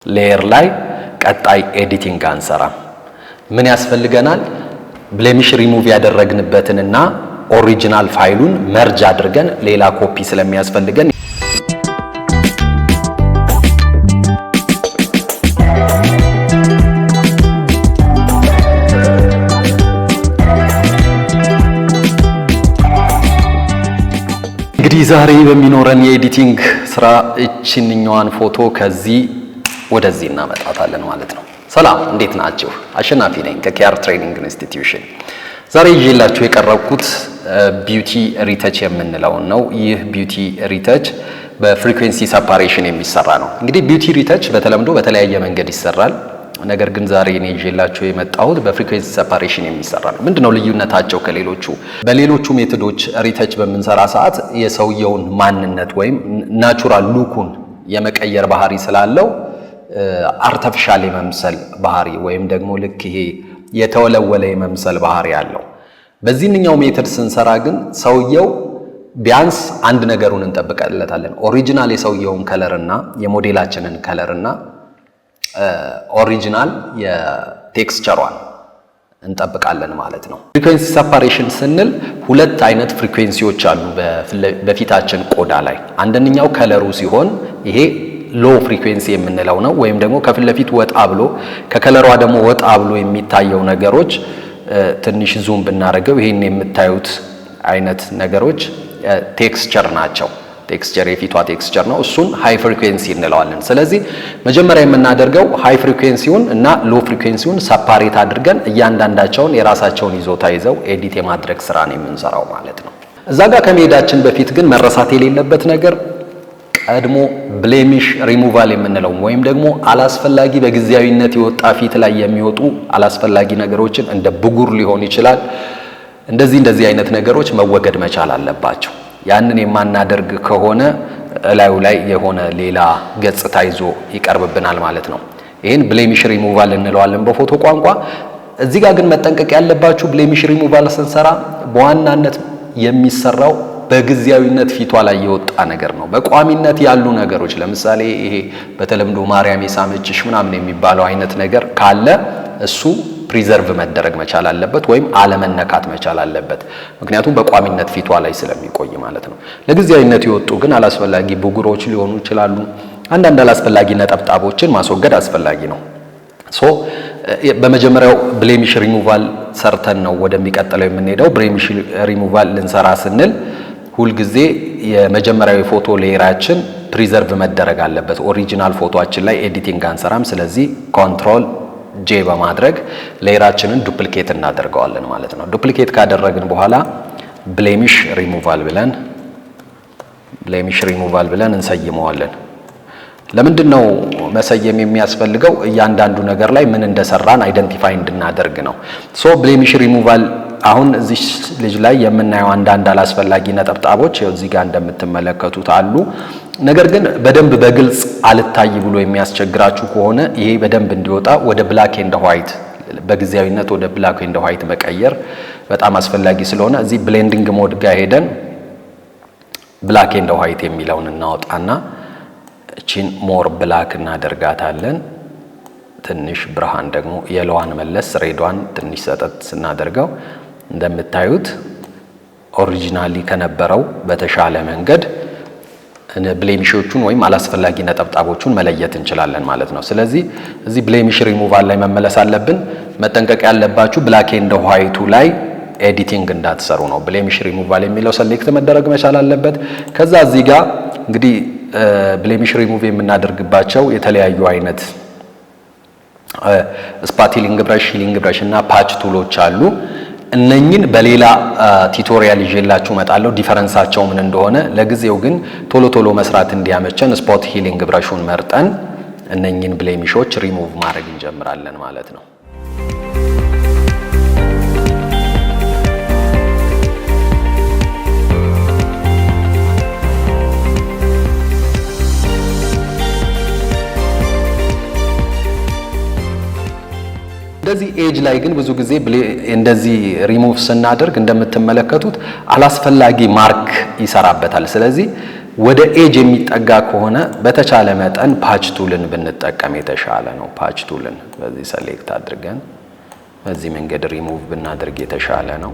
ሌየር ላይ ቀጣይ ኤዲቲንግ አንሰራ ምን ያስፈልገናል? ብሌሚሽ ሪሙቭ ያደረግንበትንና ኦሪጂናል ፋይሉን መርጅ አድርገን ሌላ ኮፒ ስለሚያስፈልገን እንግዲህ ዛሬ በሚኖረን የኤዲቲንግ ስራ እቺንኛዋን ፎቶ ከዚህ ወደዚህ እናመጣታለን ማለት ነው። ሰላም እንዴት ናችሁ? አሸናፊ ነኝ ከኬአር ትሬኒንግ ኢንስቲትዩሽን። ዛሬ ይዤላችሁ የቀረብኩት ቢዩቲ ሪተች የምንለው ነው። ይህ ቢዩቲ ሪተች በፍሪኩዌንሲ ሰፓሬሽን የሚሰራ ነው። እንግዲህ ቢዩቲ ሪተች በተለምዶ በተለያየ መንገድ ይሰራል። ነገር ግን ዛሬ እኔ ይዤላችሁ የመጣሁት በፍሪኩዌንሲ ሰፓሬሽን የሚሰራ ነው። ምንድነው ልዩነታቸው ከሌሎቹ? በሌሎቹ ሜቶዶች ሪተች በምንሰራ ሰዓት የሰውየውን ማንነት ወይም ናቹራል ሉኩን የመቀየር ባህሪ ስላለው አርቲፊሻል የመምሰል ባህሪ ወይም ደግሞ ልክ ይሄ የተወለወለ የመምሰል ባህሪ ያለው። በዚህኛው ሜተድ ስንሰራ ግን ሰውየው ቢያንስ አንድ ነገሩን እንጠብቀለታለን። ኦሪጂናል የሰውየውን ከለርና የሞዴላችንን ከለርና ኦሪጂናል የቴክስቸሯን እንጠብቃለን ማለት ነው። ፍሪኩዌንሲ ሰፓሬሽን ስንል ሁለት አይነት ፍሪኩዌንሲዎች አሉ በፊታችን ቆዳ ላይ። አንደኛው ከለሩ ሲሆን ይሄ ሎ ፍሪኩዌንሲ የምንለው ነው። ወይም ደግሞ ከፊት ለፊት ወጣ ብሎ ከከለሯ ደግሞ ወጣ ብሎ የሚታየው ነገሮች ትንሽ ዙም ብናደርገው ይሄን የምታዩት አይነት ነገሮች ቴክስቸር ናቸው። ቴክስቸር የፊቷ ቴክስቸር ነው። እሱን ሃይ ፍሪኩዌንሲ እንለዋለን። ስለዚህ መጀመሪያ የምናደርገው ሃይ ፍሪኩዌንሲውን እና ሎ ፍሪኩዌንሲውን ሰፓሬት አድርገን እያንዳንዳቸውን የራሳቸውን ይዞታ ይዘው ኤዲት የማድረግ ስራ ነው የምንሰራው ማለት ነው። እዛ ጋር ከመሄዳችን በፊት ግን መረሳት የሌለበት ነገር ቀድሞ ብሌሚሽ ሪሙቫል የምንለው ወይም ደግሞ አላስፈላጊ በጊዜያዊነት የወጣ ፊት ላይ የሚወጡ አላስፈላጊ ነገሮችን እንደ ብጉር ሊሆን ይችላል እንደዚህ አይነት ነገሮች መወገድ መቻል አለባቸው። ያንን የማናደርግ ከሆነ እላዩ ላይ የሆነ ሌላ ገጽታ ይዞ ይቀርብብናል ማለት ነው። ይሄን ብሌሚሽ ሪሙቫል እንለዋለን በፎቶ ቋንቋ። እዚህ ጋር ግን መጠንቀቅ ያለባችሁ ብሌሚሽ ሪሙቫል ስንሰራ በዋናነት የሚሰራው በጊዜያዊነት ፊቷ ላይ የወጣ ነገር ነው። በቋሚነት ያሉ ነገሮች ለምሳሌ ይሄ በተለምዶ ማርያም የሳመችሽ ምናምን የሚባለው አይነት ነገር ካለ እሱ ፕሪዘርቭ መደረግ መቻል አለበት ወይም አለመነካት መቻል አለበት። ምክንያቱም በቋሚነት ፊቷ ላይ ስለሚቆይ ማለት ነው። ለጊዜያዊነት የወጡ ግን አላስፈላጊ ብጉሮች ሊሆኑ ይችላሉ። አንዳንድ አላስፈላጊ ነጠብጣቦችን ማስወገድ አስፈላጊ ነው። በመጀመሪያው ብሌሚሽ ሪሙቫል ሰርተን ነው ወደሚቀጥለው የምንሄደው። ብሌሚሽ ሪሙቫል ልንሰራ ስንል ሁልጊዜ የመጀመሪያው የፎቶ ሌየራችን ፕሪዘርቭ መደረግ አለበት። ኦሪጂናል ፎቶአችን ላይ ኤዲቲንግ አንሰራም። ስለዚህ ኮንትሮል ጄ በማድረግ ሌየራችንን ዱፕሊኬት እናደርገዋለን ማለት ነው። ዱፕሊኬት ካደረግን በኋላ ብሌሚሽ ሪሙቫል ብለን እንሰይመዋለን። ለምንድነው መሰየም የሚያስፈልገው? እያንዳንዱ ነገር ላይ ምን እንደሰራን አይደንቲፋይ እንድናደርግ ነው። ብሌሚሽ ሪሙቫል አሁን እዚህ ልጅ ላይ የምናየው አንዳንድ አላስፈላጊ ነጠብጣቦች እዚህ ጋር እንደምትመለከቱት አሉ። ነገር ግን በደንብ በግልጽ አልታይ ብሎ የሚያስቸግራችሁ ከሆነ ይሄ በደንብ እንዲወጣ ወደ ብላክ ኤንድ ዋይት በጊዜያዊነት ወደ ብላክ ኤንድ ዋይት መቀየር በጣም አስፈላጊ ስለሆነ እዚህ ብሌንዲንግ ሞድ ጋር ሄደን ብላክ ኤንድ ዋይት የሚለውን እናወጣና እቺን ሞር ብላክ እናደርጋታለን። ትንሽ ብርሃን ደግሞ የለዋን መለስ ሬዷን ትንሽ ሰጠት ስናደርገው እንደምታዩት ኦሪጂናሊ ከነበረው በተሻለ መንገድ ብሌሚሾቹን ወይም አላስፈላጊ ነጠብጣቦቹን መለየት እንችላለን ማለት ነው። ስለዚህ እዚህ ብሌሚሽ ሪሙቫል ላይ መመለስ አለብን። መጠንቀቅ ያለባችሁ ብላክ ኤንድ ዋይቱ ላይ ኤዲቲንግ እንዳትሰሩ ነው። ብሌሚሽ ሪሙቫል የሚለው ሰሌክት መደረግ መቻል አለበት። ከዛ እዚህ ጋር እንግዲህ ብሌሚሽ ሪሙቭ የምናደርግባቸው የተለያዩ አይነት ስፓቲሊንግ ብረሽ፣ ሂሊንግ ብረሽ እና ፓች ቱሎች አሉ። እነኚህን በሌላ ቲዩቶሪያል ይዤላችሁ እመጣለሁ ዲፈረንሳቸው ምን እንደሆነ። ለጊዜው ግን ቶሎ መስራት እንዲያመቸን ስፖት ሂሊንግ ብረሹን መርጠን እነኚህን ብሌሚሾች ሪሙቭ ማድረግ እንጀምራለን ማለት ነው። እንደዚህ ኤጅ ላይ ግን ብዙ ጊዜ እንደዚህ ሪሙቭ ስናደርግ እንደምትመለከቱት አላስፈላጊ ማርክ ይሰራበታል። ስለዚህ ወደ ኤጅ የሚጠጋ ከሆነ በተቻለ መጠን ፓች ቱልን ብንጠቀም የተሻለ ነው። ፓች ቱልን በዚህ ሰሌክት አድርገን በዚህ መንገድ ሪሙቭ ብናደርግ የተሻለ ነው።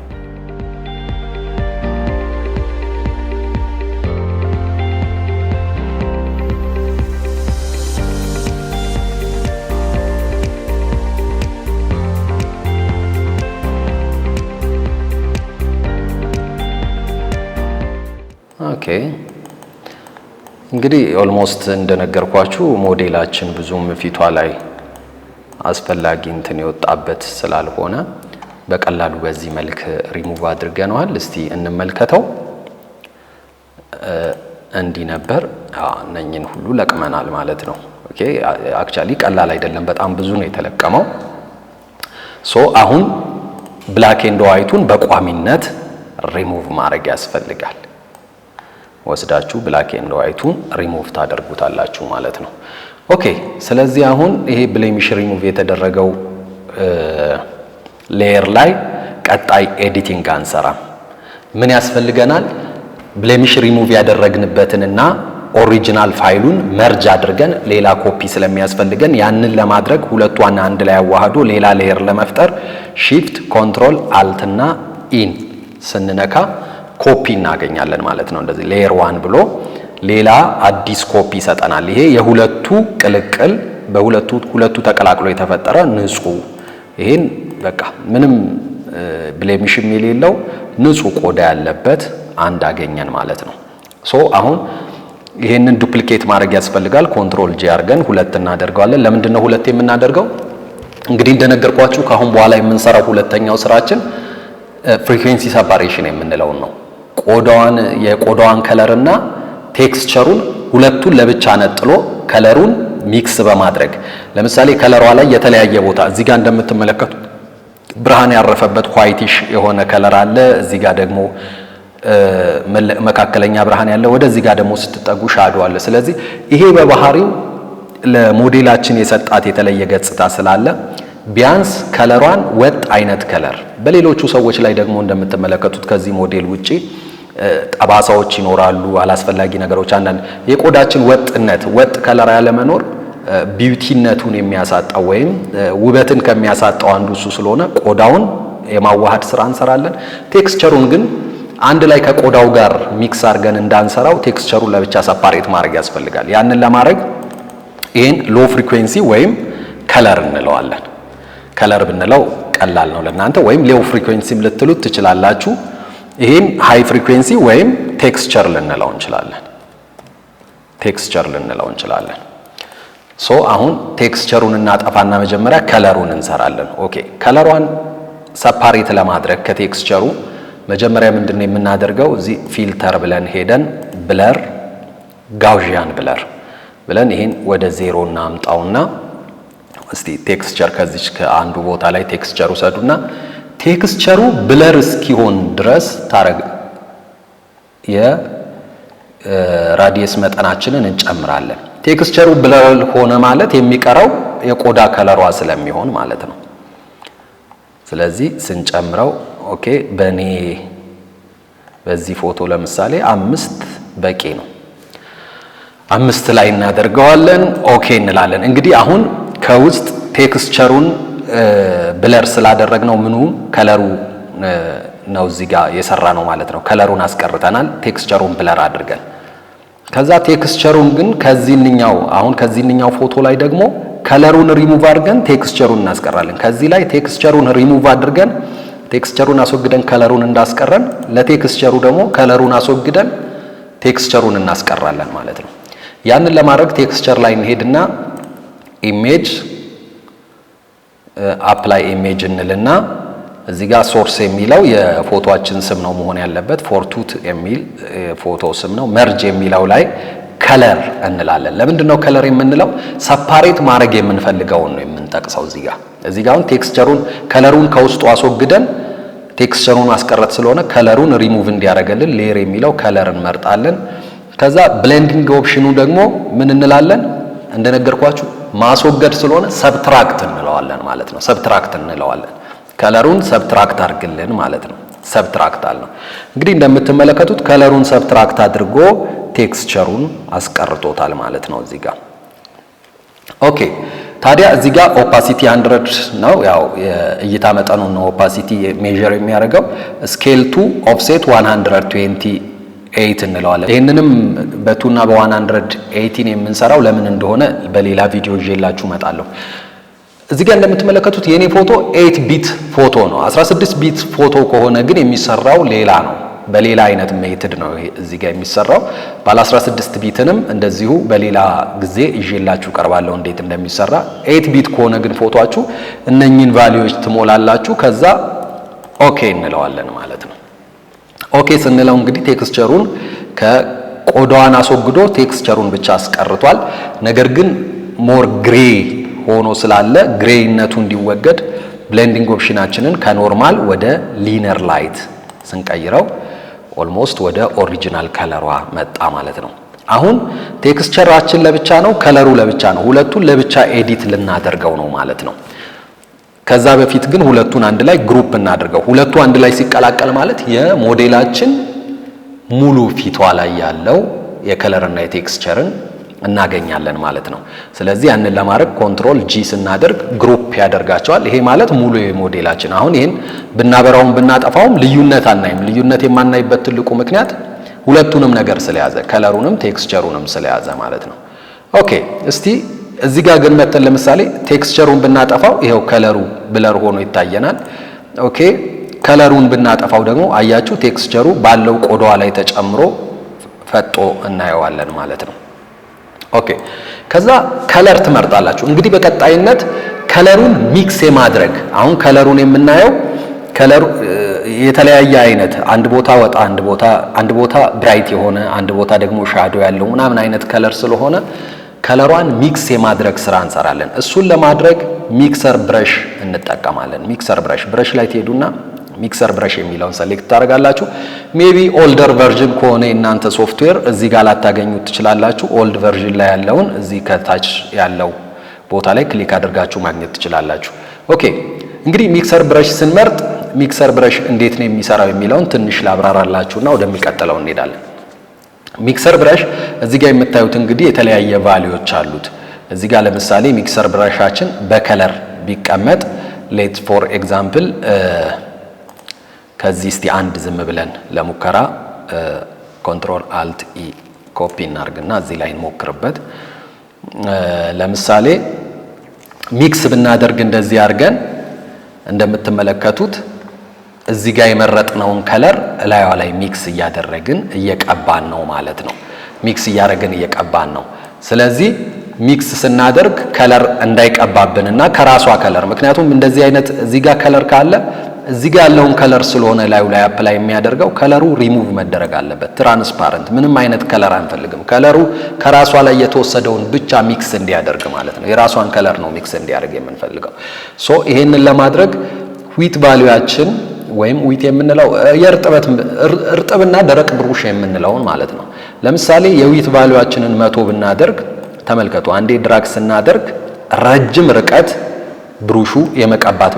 ኦኬ እንግዲህ ኦልሞስት እንደነገርኳችሁ ሞዴላችን ብዙም ፊቷ ላይ አስፈላጊ እንትን የወጣበት ስላልሆነ በቀላሉ በዚህ መልክ ሪሙቭ አድርገናል። እስቲ እንመልከተው። እንዲህ ነበር። እነኝን ሁሉ ለቅመናል ማለት ነው። ኦኬ አክቹአሊ ቀላል አይደለም፣ በጣም ብዙ ነው የተለቀመው። አሁን ብላክ ኤንድ ዋይቱን በቋሚነት ሪሙቭ ማድረግ ያስፈልጋል። ወስዳችሁ ብላክ ኤንድ ዋይቱን ሪሙቭ ታደርጉታላችሁ ማለት ነው። ኦኬ ስለዚህ አሁን ይሄ ብሌሚሽ ሪሙቭ የተደረገው ሌየር ላይ ቀጣይ ኤዲቲንግ አንሰራም። ምን ያስፈልገናል? ብሌሚሽ ሪሙቭ ያደረግንበትንና ኦሪጂናል ፋይሉን መርጅ አድርገን ሌላ ኮፒ ስለሚያስፈልገን ያንን ለማድረግ ሁለቱን አንድ ላይ አዋህዶ ሌላ ሌየር ለመፍጠር ሺፍት ኮንትሮል አልት እና ኢን ስንነካ ኮፒ እናገኛለን ማለት ነው። እንደዚህ ሌየር 1 ብሎ ሌላ አዲስ ኮፒ ይሰጠናል። ይሄ የሁለቱ ቅልቅል ሁለቱ ተቀላቅሎ የተፈጠረ ንጹህ ይሄን በቃ ምንም ብሌሚሽም የሌለው ንጹህ ቆዳ ያለበት አንድ አገኘን ማለት ነው። አሁን ይሄንን ዱፕሊኬት ማድረግ ያስፈልጋል። ኮንትሮል ጂ አድርገን ሁለት እናደርገዋለን። ለምንድን ነው ሁለት የምናደርገው? እንግዲህ እንደነገርኳችሁ ከአሁን በኋላ የምንሰራው ሁለተኛው ስራችን ፍሪኩዌንሲ ሰፓሬሽን የምንለው ነው። የቆዳዋን ከለርና ቴክስቸሩን ሁለቱን ለብቻ ነጥሎ ከለሩን ሚክስ በማድረግ ለምሳሌ ከለሯ ላይ የተለያየ ቦታ እዚህ ጋር እንደምትመለከቱት ብርሃን ያረፈበት ዋይቲሽ የሆነ ከለር አለ። እዚህ ጋር ደግሞ መካከለኛ ብርሃን ያለ፣ ወደዚህ ጋር ደግሞ ስትጠጉ ሻዶ አለ። ስለዚህ ይሄ በባህሪው ለሞዴላችን የሰጣት የተለየ ገጽታ ስላለ ቢያንስ ከለሯን ወጥ አይነት ከለር በሌሎቹ ሰዎች ላይ ደግሞ እንደምትመለከቱት ከዚህ ሞዴል ውጪ ጠባሳዎች ይኖራሉ፣ አላስፈላጊ ነገሮች። አንዳንድ የቆዳችን ወጥ ከለር ያለ መኖር ቢዩቲነቱን የሚያሳጣው ወይም ውበትን ከሚያሳጣው አንዱ እሱ ስለሆነ ቆዳውን የማዋሃድ ስራ እንሰራለን። ቴክስቸሩን ግን አንድ ላይ ከቆዳው ጋር ሚክስ አድርገን እንዳንሰራው ቴክስቸሩን ለብቻ ሰፓሬት ማድረግ ያስፈልጋል። ያንን ለማድረግ ይሄን ሎ ፍሪኩዌንሲ ወይም ከለር እንለዋለን። ከለር ብንለው ቀላል ነው ለእናንተ፣ ወይም ሎው ፍሪኩዌንሲም ልትሉት ትችላላችሁ። ይሄን ሃይ ፍሪኩዌንሲ ወይም ቴክስቸር ልንለው እንችላለን። አሁን ቴክስቸሩን እናጠፋና መጀመሪያ ከለሩን እንሰራለን። ኦኬ ከለሯን ሰፓሬት ለማድረግ ከቴክስቸሩ መጀመሪያ ምንድነው የምናደርገው? እዚህ ፊልተር ብለን ሄደን ብለር ጋውዥያን ብለር ብለን ይሄን ወደ 0 እናምጣውና እስቲ ቴክስቸር ከዚች ከአንዱ ቦታ ላይ ቴክስቸሩ ሰዱና ቴክስቸሩ ብለር እስኪሆን ድረስ ታረግ የራዲየስ መጠናችንን እንጨምራለን። ቴክስቸሩ ብለር ሆነ ማለት የሚቀረው የቆዳ ከለሯ ስለሚሆን ማለት ነው። ስለዚህ ስንጨምረው ኦኬ በዚህ ፎቶ ለምሳሌ 5 በቂ ነው። 5 ላይ እናደርገዋለን። ኦኬ እንላለን። እንግዲህ አሁን ከውስጥ ቴክስቸሩን ብለር ስላደረግነው ከለሩ ነው እዚህ ጋር የሰራ ነው ማለት ነው። ከለሩን አስቀርተናል ቴክስቸሩን ብለር አድርገን። ከዛ ቴክስቸሩን ግን ከዚህኛው ፎቶ ላይ ደግሞ ከለሩን ሪሙቭ አድርገን ቴክስቸሩን እናስቀራለን። ከዚህ ላይ ቴክስቸሩን ሪሙቭ አድርገን ቴክስቸሩን አስወግደን ከለሩን እንዳስቀረን ለቴክስቸሩ ደግሞ ከለሩን አስወግደን ቴክስቸሩን እናስቀራለን ማለት ነው። ያንን ለማድረግ ቴክስቸር ላይ እንሄድና ኢሜጅ አፕላይ ኢሜጅ እንልና እዚህ ጋር ሶርስ የሚለው የፎቶአችን ስም ነው መሆን ያለበት። ፎርቱት የሚል ፎቶ ስም ነው። መርጅ የሚለው ላይ ከለር እንላለን። ለምንድን ነው ከለር የምንለው? ሰፓሬት ማድረግ የምንፈልገውን ነው የምንጠቅሰው። እዚህ ጋር አሁን ከለሩን ከውስጡ አስወግደን ቴክስቸሩን ማስቀረት ስለሆነ ከለሩን ሪሙቭ እንዲያደርግልን ሌየር የሚለው ከለር እንመርጣለን። ከዛ ብሌንዲንግ ኦፕሽኑ ደግሞ ምን እንላለን? እንደነገርኳችሁ ማስወገድ ስለሆነ ሰብትራክት እንለዋለን ማለት ነው። ሰብትራክት እንለዋለን። ከለሩን ሰብትራክት አድርግልን ማለት ነው። ሰብትራክት አልነው። እንግዲህ እንደምትመለከቱት ከለሩን ሰብትራክት አድርጎ ቴክስቸሩን አስቀርቶታል ማለት ነው እዚህ ጋር። ኦኬ ታዲያ እዚህ ጋር ኦፓሲቲ 100 ነው። ያው የእይታ መጠኑን ነው ኦፓሲቲ ሜዠር የሚያደርገው። ስኬል ቱ ኦፍሴት 128 እንለዋለን። ይህንንም በቱና በ118 የምንሰራው ለምን እንደሆነ በሌላ ቪዲዮ ይዤላችሁ እመጣለሁ። እዚህ ጋር እንደምትመለከቱት የኔ ፎቶ 8 ቢት ፎቶ ነው። 16 ቢት ፎቶ ከሆነ ግን የሚሰራው ሌላ ነው፣ በሌላ አይነት ሜትድ ነው እዚህ ጋር የሚሰራው። ባለ 16 ቢትንም እንደዚሁ በሌላ ጊዜ ይዤላችሁ ቀርባለሁ እንዴት እንደሚሰራ። 8 ቢት ከሆነ ግን ፎቶአችሁ እነኚህን ቫልዩዎች ትሞላላችሁ፣ ከዛ ኦኬ እንለዋለን ማለት ነው። ኦኬ ስንለው እንግዲህ ቴክስቸሩን ከቆዳዋን አስወግዶ ቴክስቸሩን ብቻ አስቀርቷል። ነገር ግን ሞር ግሬ ሆኖ ስላለ ግሬይነቱ እንዲወገድ ብሌንዲንግ ኦፕሽናችንን ከኖርማል ወደ ሊነር ላይት ስንቀይረው ኦልሞስት ወደ ኦሪጂናል ከለሯ መጣ ማለት ነው። አሁን ቴክስቸራችን ለብቻ ነው፣ ከለሩ ለብቻ ነው። ሁለቱን ለብቻ ኤዲት ልናደርገው ነው ማለት ነው። ከዛ በፊት ግን ሁለቱን አንድ ላይ ግሩፕ እናድርገው። ሁለቱ አንድ ላይ ሲቀላቀል ማለት የሞዴላችን ሙሉ ፊቷ ላይ ያለው የከለርና የቴክስቸርን እናገኛለን ማለት ነው። ስለዚህ ያንን ለማድረግ ኮንትሮል ጂ ስናደርግ ግሩፕ ያደርጋቸዋል። ይሄ ማለት ሙሉ የሞዴላችን አሁን ይሄን ብናበራውም ብናጠፋውም ልዩነት አናይም። ልዩነት የማናይበት ትልቁ ምክንያት ሁለቱንም ነገር ስለያዘ ከለሩንም ቴክስቸሩንም ስለያዘ ማለት ነው። ኦኬ እስቲ እዚህ ጋር ግን መተን ለምሳሌ ቴክስቸሩን ብናጠፋው ይሄው ከለሩ ብለር ሆኖ ይታየናል። ኦኬ ከለሩን ብናጠፋው ደግሞ አያችሁ ቴክስቸሩ ባለው ቆዳዋ ላይ ተጨምሮ ፈጦ እናየዋለን ማለት ነው። ኦኬ ከዛ ከለር ትመርጣላችሁ። እንግዲህ በቀጣይነት ከለሩን ሚክስ የማድረግ አሁን ከለሩን የምናየው ከለሩ የተለያየ አይነት አንድ ቦታ ወጣ አንድ ቦታ ብራይት የሆነ አንድ ቦታ ደግሞ ሻዶ ያለው ምናምን አይነት ከለር ስለሆነ ከለሯን ሚክስ የማድረግ ስራ እንሰራለን። እሱን ለማድረግ ሚክሰር ብረሽ እንጠቀማለን። ሚክሰር ብረሽ ላይ ትሄዱና ሚክሰር ብረሽ የሚለውን ሰሌክት ታደርጋላችሁ። ሜቢ ኦልደር ቨርዥን ከሆነ እናንተ ሶፍትዌር እዚህ ጋር ላታገኙት ትችላላችሁ። ኦልድ ቨርዥን ላይ ያለውን እዚህ ከታች ያለው ቦታ ላይ ክሊክ አድርጋችሁ ማግኘት ትችላላችሁ። ኦኬ እንግዲህ ሚክሰር ብረሽ ስንመርጥ ሚክሰር ብረሽ እንዴት ነው የሚሰራው የሚለውን ትንሽ ላብራራላችሁና ወደሚቀጥለው እንሄዳለን። ሚክሰር ብረሽ እዚህ ጋር የምታዩት እንግዲህ የተለያየ ቫልዩዎች አሉት። እዚህ ጋር ለምሳሌ ሚክሰር ብረሻችን በከለር ቢቀመጥ ሌት ፎር ኤግዛምፕል ከዚህ እስቲ አንድ ዝም ብለን ለሙከራ ኮንትሮል አልት ኢ ኮፒ እናርግና እዚህ ላይ እንሞክርበት። ለምሳሌ ሚክስ ብናደርግ እንደዚህ አድርገን እንደምትመለከቱት እዚህ ጋር የመረጥነውን ከለር ላይዋ ላይ ሚክስ እያደረግን እየቀባን ነው ማለት ነው። ሚክስ እያደረግን እየቀባን ነው። ስለዚህ ሚክስ ስናደርግ ከለር እንዳይቀባብንና ከራሷ ከለር ምክንያቱም እንደዚህ አይነት እዚህ ጋር ከለር ካለ እዚህ ጋር ያለውን ከለር ስለሆነ ላዩ ላይ አፕላይ የሚያደርገው ከለሩ ሪሙቭ መደረግ አለበት። ትራንስፓረንት ምንም አይነት ከለር አንፈልግም። ከለሩ ከራሷ ላይ የተወሰደውን ብቻ ሚክስ እንዲያደርግ ማለት ነው። የራሷን ከለር ነው ሚክስ እንዲያደርግ የምንፈልገው። ሶ ይሄንን ለማድረግ ዊት ቫልዩያችን ወይም ዊት የምንለው እርጥብና ደረቅ ብሩሽ የምንለውን ማለት ነው። ለምሳሌ የዊት ቫልዩያችንን 100 ብናደርግ ተመልከቱ። አንዴ ድራግ ስናደርግ ረጅም ርቀት ብሩሹ የመቀባት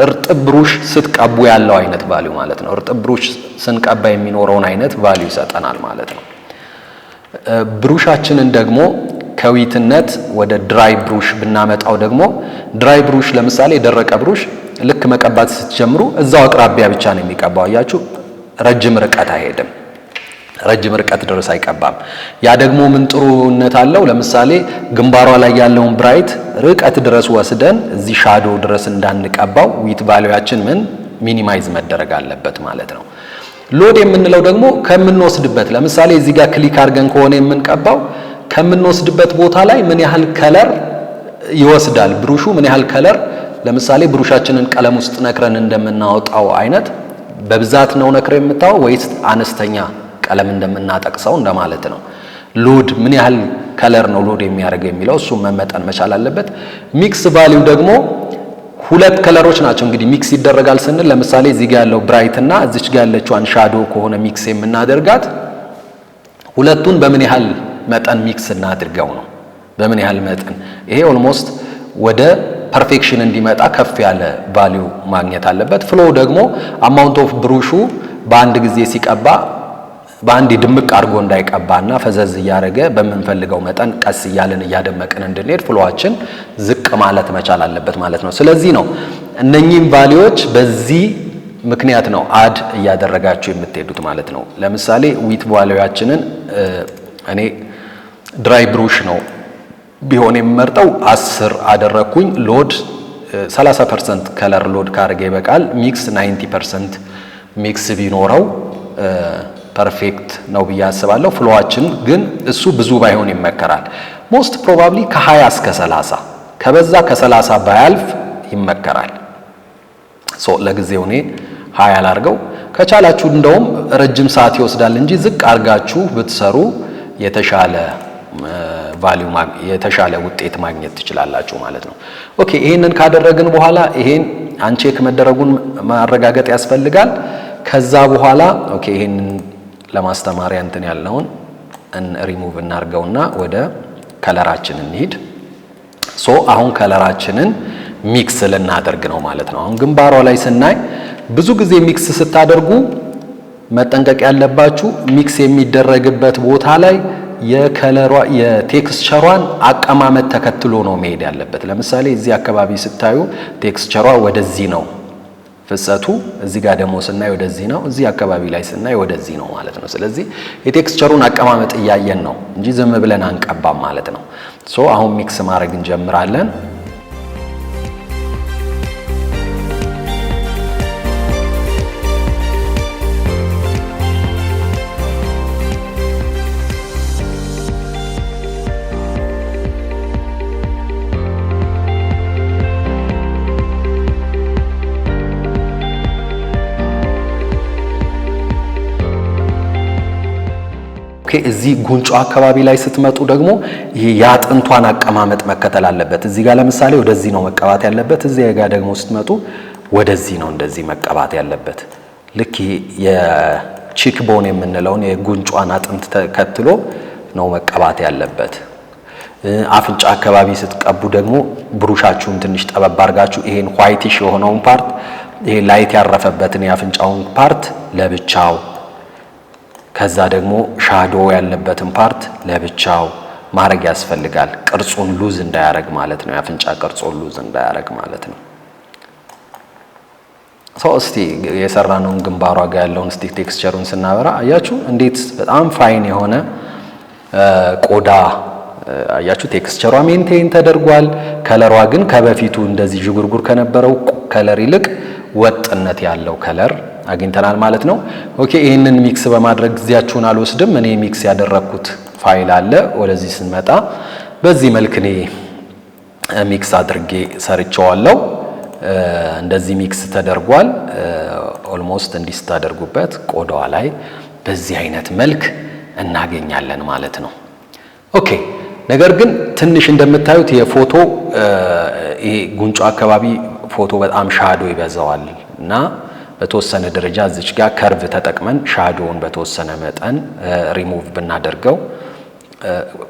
እርጥብ ብሩሽ ስትቀቡ ያለው አይነት ቫልዩ ማለት ነው። እርጥብ ብሩሽ ስንቀባ የሚኖረውን አይነት ቫልዩ ይሰጠናል ማለት ነው። ብሩሻችንን ደግሞ ከዊትነት ወደ ድራይ ብሩሽ ብናመጣው ደግሞ ድራይ ብሩሽ ለምሳሌ የደረቀ ብሩሽ ልክ መቀባት ስትጀምሩ እዛው አቅራቢያ ብቻ ነው የሚቀባው። አያችሁ ረጅም ርቀት አይሄድም። ረጅም ርቀት ድረስ አይቀባም። ያ ደግሞ ምን ጥሩነት አለው? ለምሳሌ ግንባሯ ላይ ያለውን ብራይት ርቀት ድረስ ወስደን እዚህ ሻዶ ድረስ እንዳንቀባው ዊት ቫልዩያችን ምን ሚኒማይዝ መደረግ አለበት ማለት ነው። ሎድ የምንለው ደግሞ ከምንወስድበት ለምሳሌ እዚህ ጋር ክሊክ አድርገን ከሆነ የምንቀባው ከምንወስድበት ቦታ ላይ ምን ያህል ከለር ይወስዳል ብሩሹ ምን ያህል ከለር ለምሳሌ ብሩሻችንን ቀለም ውስጥ ነክረን እንደምናወጣው አይነት በብዛት ነው ነክረ የምታው ወይስ አነስተኛ ቀለም እንደምናጠቅሰው እንደማለት ነው። ሎድ ምን ያህል ከለር ነው ሎድ የሚያደርገው የሚለው እሱ መመጠን መቻል አለበት። ሚክስ ቫልዩ ደግሞ ሁለት ከለሮች ናቸው እንግዲህ ሚክስ ይደረጋል ስንል ለምሳሌ እዚህ ጋር ያለው ብራይት እና እዚች ጋር ያለችው ሻዶ ከሆነ ሚክስ የምናደርጋት ሁለቱን በምን ያህል መጠን ሚክስ እናድርገው ነው። በምን ያህል መጠን ይሄ ኦልሞስት ወደ ፐርፌክሽን እንዲመጣ ከፍ ያለ ቫልዩ ማግኘት አለበት። ፍሎ ደግሞ አማውንት ኦፍ ብሩሹ በአንድ ጊዜ ሲቀባ በአንድ ድምቅ አድርጎ እንዳይቀባና ፈዘዝ እያደረገ በምንፈልገው መጠን ቀስ እያለን እያደመቅን እንድንሄድ ፍሎዋችን ዝቅ ማለት መቻል አለበት ማለት ነው። ስለዚህ ነው እነኚህም ቫሊዎች በዚህ ምክንያት ነው አድ እያደረጋችሁ የምትሄዱት ማለት ነው። ለምሳሌ ዊት ቫሊያችንን እኔ ድራይ ብሩሽ ነው ቢሆን የምመርጠው 10 አደረኩኝ። ሎድ 30% ከለር ሎድ ካርገ ይበቃል። ሚክስ 90% ሚክስ ቢኖረው ፐርፌክት ነው ብዬ አስባለሁ። ፍሎዋችን ግን እሱ ብዙ ባይሆን ይመከራል። ሞስት ፕሮባብሊ ከ20 እስከ 30 ከበዛ ከ30 ባያልፍ ይመከራል። ለጊዜው እኔ 20 አላርገው። ከቻላችሁ እንደውም ረጅም ሰዓት ይወስዳል እንጂ ዝቅ አርጋችሁ ብትሰሩ የተሻለ ቫልዩ የተሻለ ውጤት ማግኘት ትችላላችሁ ማለት ነው። ኦኬ ይሄንን ካደረግን በኋላ ይሄን አንቼክ መደረጉን ማረጋገጥ ያስፈልጋል። ከዛ በኋላ ኦኬ ይሄንን ለማስተማሪያ እንትን ያልነውን ሪሙቭ እናርገውና ወደ ከለራችን እንሂድ። አሁን ከለራችንን ሚክስ ልናደርግ ነው ማለት ነው። አሁን ግንባሯ ላይ ስናይ ብዙ ጊዜ ሚክስ ስታደርጉ መጠንቀቅ ያለባችሁ ሚክስ የሚደረግበት ቦታ ላይ የከለሯ የቴክስቸሯን አቀማመጥ ተከትሎ ነው መሄድ ያለበት። ለምሳሌ እዚህ አካባቢ ስታዩ ቴክስቸሯ ወደዚህ ነው ፍሰቱ፣ እዚህ ጋር ደግሞ ስናይ ወደዚህ ነው፣ እዚህ አካባቢ ላይ ስናይ ወደዚህ ነው ማለት ነው። ስለዚህ የቴክስቸሩን አቀማመጥ እያየን ነው እንጂ ዝም ብለን አንቀባም ማለት ነው። አሁን ሚክስ ማድረግ እንጀምራለን። እዚህ ጉንጯ አካባቢ ላይ ስትመጡ ደግሞ ይሄ ያጥንቷን አቀማመጥ መከተል አለበት። እዚህ ጋር ለምሳሌ ወደዚህ ነው መቀባት ያለበት። እዚህ ጋር ደግሞ ስትመጡ ወደዚህ ነው እንደዚህ መቀባት ያለበት። ልክ የቺክ ቦን የምንለውን የጉንጯን አጥንት ተከትሎ ነው መቀባት ያለበት። አፍንጫ አካባቢ ስትቀቡ ደግሞ ብሩሻችሁን ትንሽ ጠበብ አድርጋችሁ ይሄን ዋይቲሽ የሆነውን ፓርት ይሄ ላይት ያረፈበትን የአፍንጫውን ፓርት ለብቻው፣ ከዛ ደግሞ ሻዶ ያለበትን ፓርት ለብቻው ማድረግ ያስፈልጋል። ቅርጹን ሉዝ እንዳያረግ ማለት ነው። የአፍንጫ ቅርጹን ሉዝ እንዳያረግ ማለት ነው። እስቲ የሰራነውን ግንባሯ ጋር ያለውን እስቲ ቴክስቸሩን ስናበራ አያችሁ እንዴት በጣም ፋይን የሆነ ቆዳ አያችሁ። ቴክስቸሯ ሜንቴን ተደርጓል። ከለሯ ግን ከበፊቱ እንደዚህ ዥጉርጉር ከነበረው ከለር ይልቅ ወጥነት ያለው ከለር አግኝተናል ማለት ነው። ኦኬ ይሄንን ሚክስ በማድረግ ጊዜያችሁን አልወስድም። እኔ ሚክስ ያደረኩት ፋይል አለ። ወደዚህ ስንመጣ በዚህ መልክ እኔ ሚክስ አድርጌ ሰርቼዋለሁ። እንደዚህ ሚክስ ተደርጓል። ኦልሞስት እንዲህ ስታደርጉበት ቆዳዋ ላይ በዚህ አይነት መልክ እናገኛለን ማለት ነው። ኦኬ ነገር ግን ትንሽ እንደምታዩት የፎቶ ይሄ ጉንጯ አካባቢ ፎቶ በጣም ሻዶ ይበዛዋል እና በተወሰነ ደረጃ እዚች ጋር ከርቭ ተጠቅመን ሻዶውን በተወሰነ መጠን ሪሙቭ ብናደርገው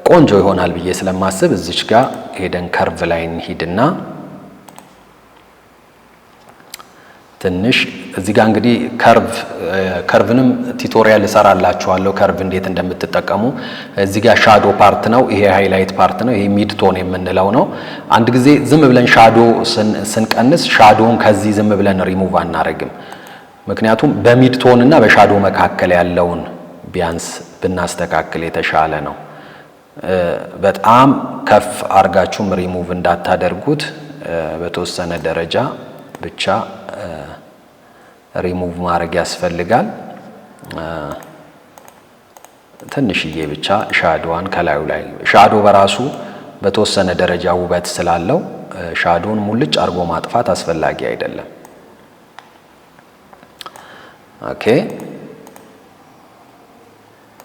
ቆንጆ ይሆናል ብዬ ስለማስብ እዚች ጋር ሄደን ከርቭ ላይ እንሂድና ትንሽ እዚህ ጋር እንግዲህ ከርቭንም ቱቶሪያል እሰራላችኋለሁ ከርቭ እንዴት እንደምትጠቀሙ። እዚህ ጋር ሻዶ ፓርት ነው፣ ይሄ ሃይላይት ፓርት ነው፣ ይሄ ሚድ ቶን የምንለው ነው። አንድ ጊዜ ዝም ብለን ሻዶ ስንቀንስ ሻዶውን ከዚህ ዝም ብለን ሪሙቭ አናረግም። ምክንያቱም በሚድ ቶን እና በሻዶ መካከል ያለውን ቢያንስ ብናስተካክል የተሻለ ነው። በጣም ከፍ አርጋችሁም ሪሙቭ እንዳታደርጉት በተወሰነ ደረጃ ብቻ ሪሙቭ ማድረግ ያስፈልጋል። ትንሽዬ ብቻ ሻዶዋን ከላዩ ላይ ሻዶ በራሱ በተወሰነ ደረጃ ውበት ስላለው ሻዶውን ሙልጭ አርጎ ማጥፋት አስፈላጊ አይደለም። ኦኬ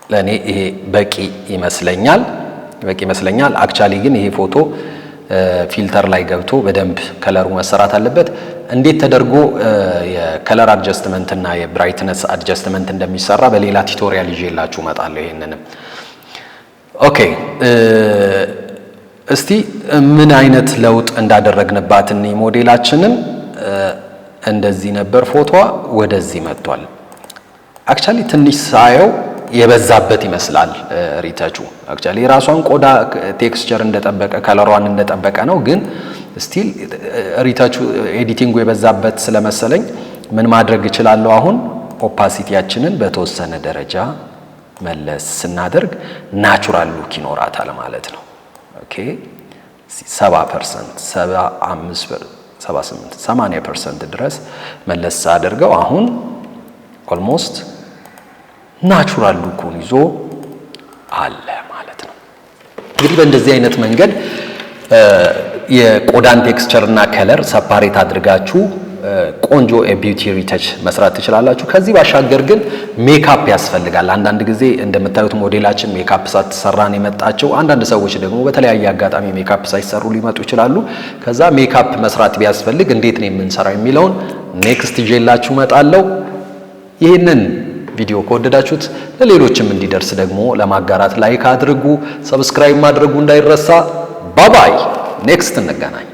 ለኔ ይሄ በቂ ይመስለኛል። አክቹአሊ ግን ይሄ ፎቶ ፊልተር ላይ ገብቶ በደንብ ከለሩ መሰራት አለበት። እንዴት ተደርጎ የከለር አድጀስትመንት እና የብራይትነስ አድጀስትመንት እንደሚሰራ በሌላ ቱቶሪያል ይዤላችሁ እመጣለሁ። ይሄንንም ኦኬ እስቲ ምን አይነት ለውጥ እንዳደረግንባት እኔ ሞዴላችንን እንደዚህ ነበር ፎቶዋ፣ ወደዚህ መጥቷል። አክቹአሊ ትንሽ ሳየው የበዛበት ይመስላል ሪተቹ። አክቹአሊ የራሷን ቆዳ ቴክስቸር እንደጠበቀ ከለሯን እንደጠበቀ ነው፣ ግን ስቲል ሪተቹ ኤዲቲንጉ የበዛበት ስለመሰለኝ ምን ማድረግ እችላለሁ? አሁን ኦፓሲቲያችንን በተወሰነ ደረጃ መለስ ስናደርግ ናቹራል ሉክ ይኖራታል ማለት ነው። ኦኬ 70%፣ 75%፣ 78%፣ 80% ድረስ መለስ አድርገው አሁን ኦልሞስት ናቹራል ሉኩን ይዞ አለ ማለት ነው። እንግዲህ በእንደዚህ አይነት መንገድ የቆዳን ቴክስቸር እና ከለር ሰፓሬት አድርጋችሁ ቆንጆ የቢዩቲ ሪተች መስራት ትችላላችሁ። ከዚህ ባሻገር ግን ሜካፕ ያስፈልጋል። አንዳንድ ጊዜ እንደምታዩት ሞዴላችን ሜካፕ ሳትሰራን የመጣቸው፣ አንዳንድ ሰዎች ደግሞ በተለያየ አጋጣሚ ሜካፕ ሳይሰሩ ሊመጡ ይችላሉ። ከዛ ሜካፕ መስራት ቢያስፈልግ እንዴት ነው የምንሰራው የሚለውን ኔክስት ይዤላችሁ እመጣለሁ። ይህንን ቪዲዮ ከወደዳችሁት ለሌሎችም እንዲደርስ ደግሞ ለማጋራት ላይክ አድርጉ፣ ሰብስክራይብ ማድረጉ እንዳይረሳ። ባባይ ኔክስት እንገናኝ።